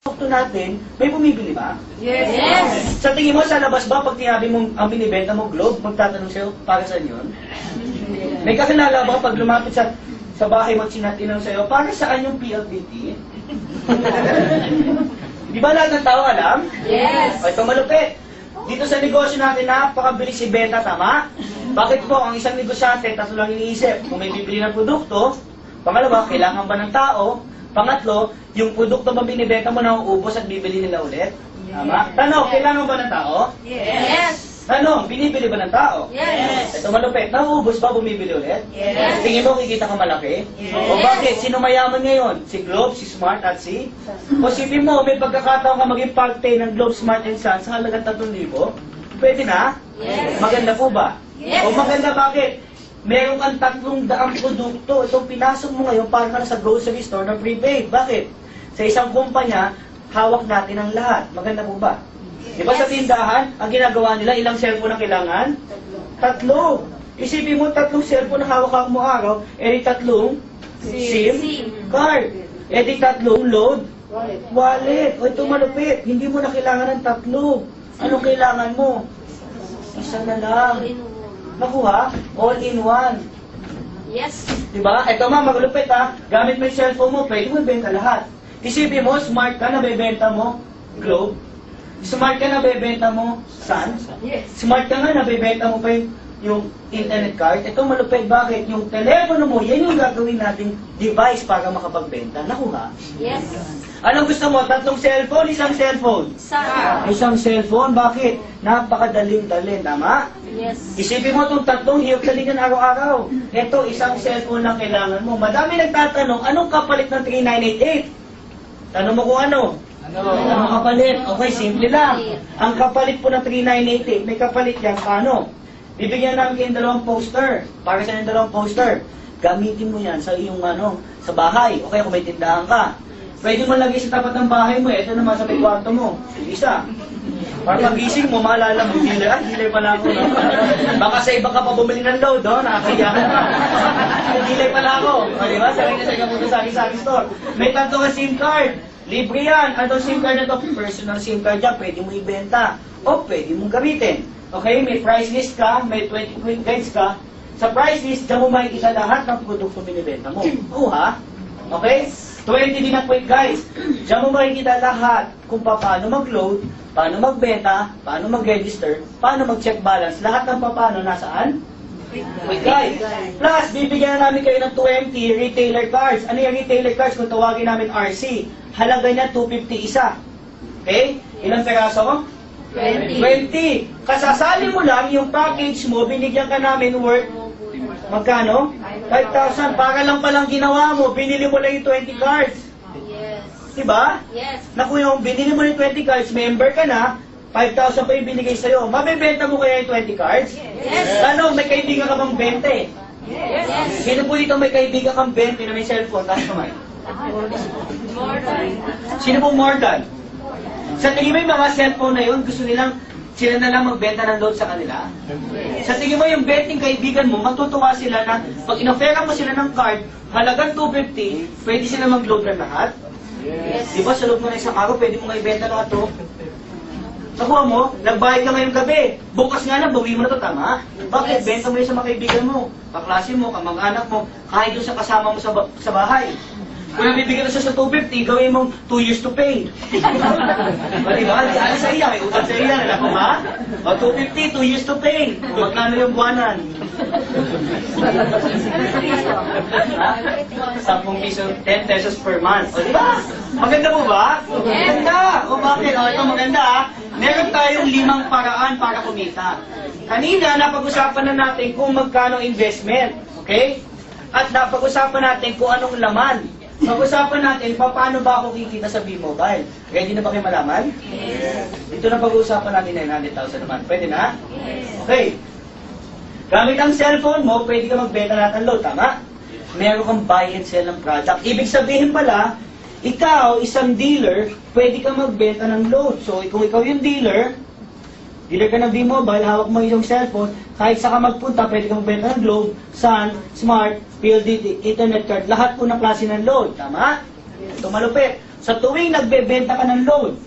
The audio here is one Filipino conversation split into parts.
produkto natin, may bumibili ba? Yes. Yes. Sa tingin mo, sa labas ba, pag tinabi mo ang binibenta mo, Globe, magtatanong sa'yo, para saan yun? May kakilala ba pag lumapit sa bahay mo, sinatinong sa'yo, para saan yung PLDT? Di ba lahat ng tao alam? Yes. O, ito malupit. Dito sa negosyo natin, napakabilis ibenta, tama? Bakit po, ang isang negosyante, tatlo lang iniisip, kung may bibili ng produkto, pangalawa, kailangan ba ng tao? Pangatlo, yung produkto ba binibenta mo na uubos at bibili nila ulit? Tama? Tanong, kailangan ba ng tao? Yes. Tanong, binibili ba ng tao? Yes. Ito malupit, nauubos ba bumibili ulit? Yes. Tingin mo, kikita ka malaki? Yes. O bakit? Sino mayaman ngayon? Si Globe, si Smart, at si? O sipin mo, may pagkakataon ka maging parte ng Globe, Smart, and Sons sa halagang 3,000? Pwede na? Yes. Maganda po ba? Yes. O maganda bakit? Meron kang 300 produkto. Itong pinasok mo ngayon para ka na sa grocery store na prepaid. Bakit? Sa isang kumpanya, hawak natin ang lahat. Maganda po ba? Di ba sa tindahan, ang ginagawa nila, ilang cellphone ang kailangan? 3. Isipin mo, 3 cellphone na hawak mo araw, edi 3 SIM card. Edi 3 load wallet. O ito malupit, hindi mo na kailangan ng 3. Anong kailangan mo? Isa na lang. Nakuha? All in one. Yes. Diba? Ito malupit ha. Gamit mo yung cellphone mo, pwede mo ibenta lahat. Isipin mo, smart ka na bebenta mo, Globe. Smart ka na bebenta mo, Sun. Yes. Smart ka nga na bebenta mo pa yung internet card. Ito malupit, bakit? Yung telepono mo, yan yung gagawin nating device para makapagbenta. Nakuha? Yes. Anong gusto mo? 3 cellphone, 1 cellphone? Sa. 1 cellphone, bakit? Napakadaling-dalin, tama? Yes. Isipin mo itong 3, hirap talingan araw-araw. Ito, 1 cellphone lang kailangan mo. Madami nagtatanong, anong kapalit ng 3988? Tanong mo kung ano? Anong kapalit? Okay, simple lang. Ang kapalit po ng 3988, may kapalit yan, paano? Bibigyan namin kayo 2 poster. Para sa 2 poster, gamitin mo yan sa iyong sa bahay. Okay, kung may tindahan ka. Pwede mo lagay sa tapat ng bahay mo, ito naman sa may kwarto mo. Isa. Para pagising mo, maalala mo, dealer, dealer pala ako. No? Baka sa iba ka pa bumili ng load, no? Nakakaya ka na. Dealer pala ako. O, diba? Sabi na sa ikaw sa aking store. May 3 ka SIM card. Libre yan. Ano SIM card na to? Personal SIM card yan. Pwede mo ibenta. O pwede mong gamitin. Okay? May price list ka. May 20 quick guides ka. Sa price list, dyan mo makikita lahat ng produkto binibenta mo. Oo ha? Okay? 20 din ang quick guides. Diyan mo makikita lahat kung paano mag-load, paano magbenta, paano mag-register, paano mag-check balance. Lahat ng paano nasaan? Quick guide. Plus, bibigyan na namin kayo ng 20 retailer cards. Ano yung retailer cards? Kung tawagin namin RC. Halaga niya 250 isa. Okay? Ilang peraso? 20. Kasasali mo lang yung package mo, binigyan ka namin worth magkano? 5,000. Para lang palang ginawa mo, binili mo lang yung 20 cards. Yes. Diba? Yes. Naku yung binili mo yung 20 cards, member ka na, 5,000 pa yung binigay sa'yo. Mabibenta mo kaya yung 20 cards? Yes. Ano, may kaibigan ka bang 20? Yes. Sino po dito may kaibigan kang 20 na may cellphone? Taas kamay. More than. Sino po more than? Sa tingin mo yung mga cellphone na yun, gusto nilang sila na lang magbenta ng load sa kanila? Sa tingin mo yung betting kaibigan mo, matutuwa sila na pag inofera mo sila ng card, halagang 250, pwede sila mag-load ng lahat? Yes. Di ba sa loob ng isang araw, pwede mo nga ibenta lahat to? Nakuha mo, nagbayad ka ngayong gabi. Bukas nga na, bawi mo na to, tama? Bakit? Yes. Benta mo yun sa mga kaibigan mo, kaklase mo, kamag-anak mo, kahit doon sa kasama mo sa bahay. Kung nabibigyan na siya sa 250, gawin mong 2 years to pay. O diba? Di alis sa iya, may utang sa iya, nalako ba? O 250, 2 years to pay. Kung magkano yung buwanan? 10 piso, 10 pesos per month. O diba? Maganda po ba? Maganda! O bakit? O ito maganda ha. Meron tayong 5 paraan para kumita. Kanina, napag-usapan na natin kung magkano investment. Okay? At napag-usapan natin kung anong laman. Pag-usapan natin, paano ba ako kikita sa B-Mobile? Ready na ba kayo malaman? Yes. Dito na pag-uusapan natin 900,000 naman. Pwede na? Yes. Okay. Gamit ang cellphone mo, pwede ka magbenta lahat ng load, tama? Meron kang buy and sell ng product. Ibig sabihin pala, ikaw, isang dealer, pwede ka magbenta ng load. So, kung ikaw yung dealer ka ng B-Mobile, hawak mo yung cellphone, kahit saan ka magpunta, pwede kang magbenta ng Globe, Sun, Smart, PLDT, Internet card, lahat po ng klase ng load. Tama? Ito malupit. Sa tuwing nagbebenta ka ng load,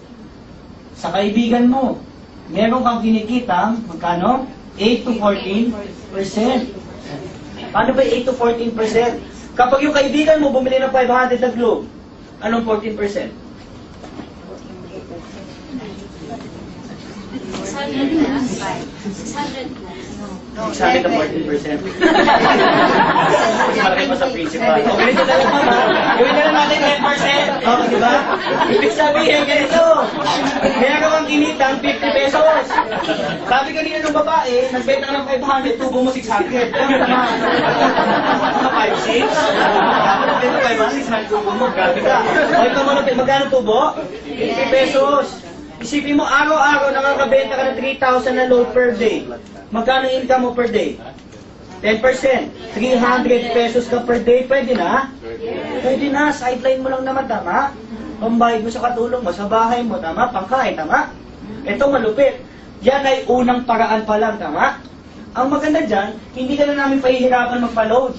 sa kaibigan mo, meron kang kinikita, magkano? 8 to 14%. Paano ba 8 to 14%? Kapag yung kaibigan mo bumili ng 500 na globe, anong 14%? 600 na 14%. Malaki pa sa principal. O, ganito na lang ha. Gawin na lang natin 10%. O, di ba? Ibig sabihin, ganito. Kaya ka bang kinitang 50 pesos. Sabi kanina ng babae, nagbenta ka ng 500, tubo mo 600. Ano naman? Mga 5-6? Nagbenta 500, 600 tubo mo. Grabe ka. O, ito mo, magkano tubo? 50 pesos. Isipin mo, araw-araw nakakabenta ka ng 3,000 na load per day. Magkano income mo per day? 10%. 300 pesos ka per day. Pwede na? Pwede na. Sideline mo lang naman, tama? Pambayad mo sa katulong mo, sa bahay mo, tama? Pangkain, tama? Ito malupit. Yan ay unang paraan pa lang, tama? Ang maganda dyan, hindi ka na namin pahihirapan magpa-load.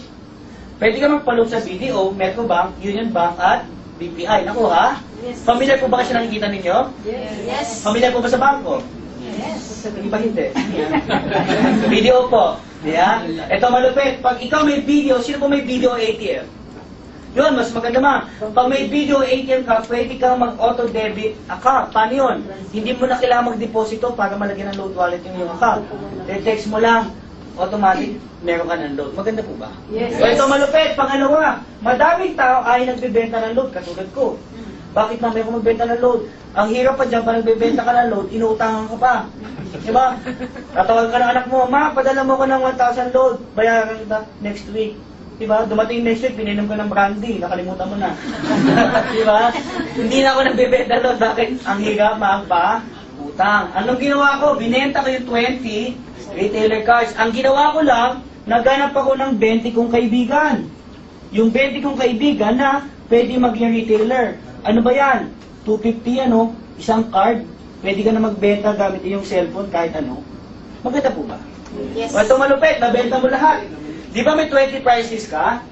Pwede ka magpa-load sa BDO, Metrobank, Union Bank, at BPI. Naku ha? Familiar po ba kasi nakikita ninyo? Yes. Familiar po ba sa bangko? Yes. Hindi ba hindi? Video po. Yeah? Ito malupit. Pag ikaw may video, sino po may video ATM? Yun, mas maganda ma. Pag may video ATM ka, pwede kang mag-auto-debit account. Paano yun? Hindi mo na kailangan mag-deposito para malagyan ng load wallet yung iyong account. Text mo lang, automatic, meron ka ng load. Maganda po ba? Yes. So ito malupit. Pangalawa, madaming tao ay nagbebenta ng load, katulad ko. Bakit mamaya ko magbenta ng load? Ang hirap pa dyan, pag nagbebenta ka ng load, inuutangan ka pa. Diba? Tatawag ka ng anak mo, ma, padala mo ko ng 1,000 load, bayaran kita next week. Diba? Dumating next week, pininom ko ng brandy, nakalimutan mo na. Diba? Hindi na ako nagbebenta load, bakit? Ang hirap, maagpa, utang. Anong ginawa ko? Binenta ko yung 20 retailer cards. Ang ginawa ko lang, naghanap ako ng 20 kong kaibigan. Yung 20 kong kaibigan na pwede maging retailer. Ano ba yan? 250 ano? Isang card. Pwede ka na magbenta gamit yung cellphone kahit ano. Maganda po ba? Yes. O ito malupit, nabenta mo lahat. Di ba may 20 prices ka?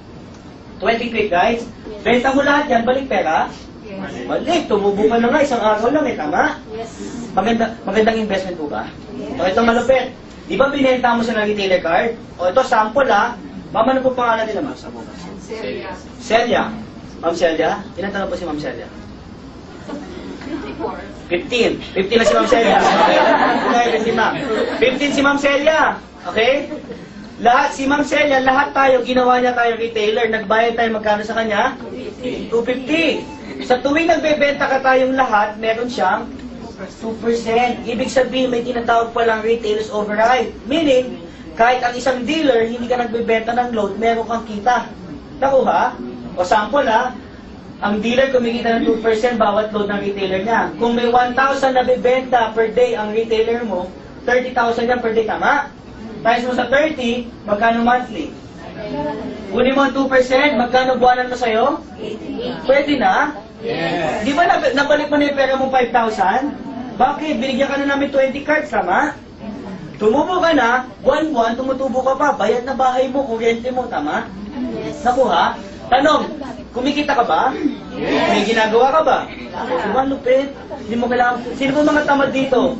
20 quick guides? Benta mo lahat yan, balik pera? Yes. Balik, tumubo ka na nga, isang araw lang tama? Yes. Magandang investment po ba? Yes. O ito malupit. Di ba binenta mo sa retailer card? O ito sample Ma'am, ano po pangalan nila ma'am sa bukas? Celia. Celia. Ma'am Celia? Ilan taon po si Ma'am Celia? 15. 15 na si Ma'am Celia. Okay, 15 Ma'am. 15 si Ma'am Celia. Okay? Si Ma'am Celia, lahat tayo, ginawa niya tayo retailer. Nagbayad tayo magkano sa kanya? 250. Sa tuwing nagbebenta ka tayong lahat, meron siyang 2%. Ibig sabihin, may tinatawag palang retailers override. Meaning, kahit ang isang dealer, hindi ka nagbebenta ng load, meron kang kita. Nakuha? O sample ang dealer kumikita ng 2% bawat load ng retailer niya. Kung may 1,000 na bibenta per day ang retailer mo, 30,000 yan per day, tama? Times mo sa 30, magkano monthly? Kunin mo ang 2%, magkano buwanan mo sa'yo? 88. Pwede na? Yes. Di ba nabalik mo na yung pera mo 5,000? Bakit? Binigyan ka na namin 20 cards, tama? Tumubo ka na, buwan-buwan, tumutubo ka pa, bayad na bahay mo, kuryente mo, tama? Yes. Nakuha? Tanong, kumikita ka ba? Yes. May ginagawa ka ba? Diba, lupit? Hindi mo kailangan... Sino po mga tamad dito?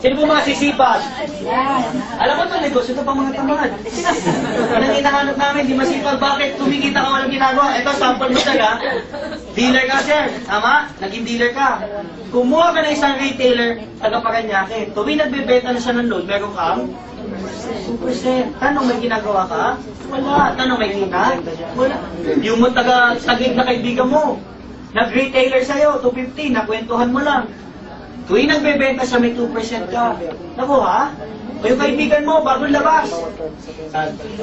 Sino po mga sisipag? Alam mo ito, negosyo ito pa mga tamad. Anong hinahanap namin, di masipag, bakit? Kumikita ka, walang ginagawa. Ito, sample mo talaga. Dealer ka, sir. Tama? Naging dealer ka. Kumuha ka ng isang retailer, taga-Paranaque. Tuwing nagbebenta na siya ng load, meron kang 2%. Tanong, may ginagawa ka? Wala. Tanong, may kita? Wala. Yung mo taga-sagig na kaibigan mo, nag-retailer sa'yo, 250, nakwentuhan mo lang. Tuwing nagbebenta siya, may 2% ka. Nakuha? O yung kaibigan mo, bagong labas.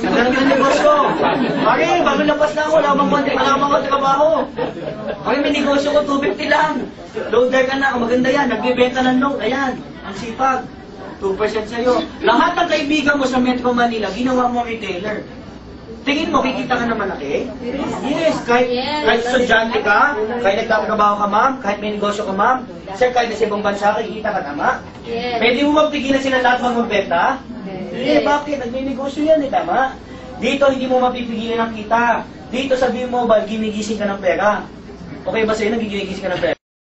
Nagkaroon ng negosyo. Pare, bagong labas na ako, wala bang trabaho. Pare, may negosyo ko, 250 lang. Loader ka na, maganda yan, nagbebenta ng load, ayan, ang sipag. 2% sa'yo. Lahat ng kaibigan mo sa Metro Manila, ginawa mo retailer. Tingin mo, kikita ka na malaki? Yes. Kahit estudyante ka, kahit nagtatrabaho ka, ma'am, kahit may negosyo ka, ma'am, sir, kahit sa ibang bansa, kikita ka, tama? Yes. Pwede mo mapigilan sila lahat magbenta? Hindi, bakit? Nagme-negosyo yan, tama? Dito, hindi mo mapipigilan ang kita. Dito, sa B-Mobile, ginigising ka ng pera. Okay ba sa'yo, nagigising ka ng pera?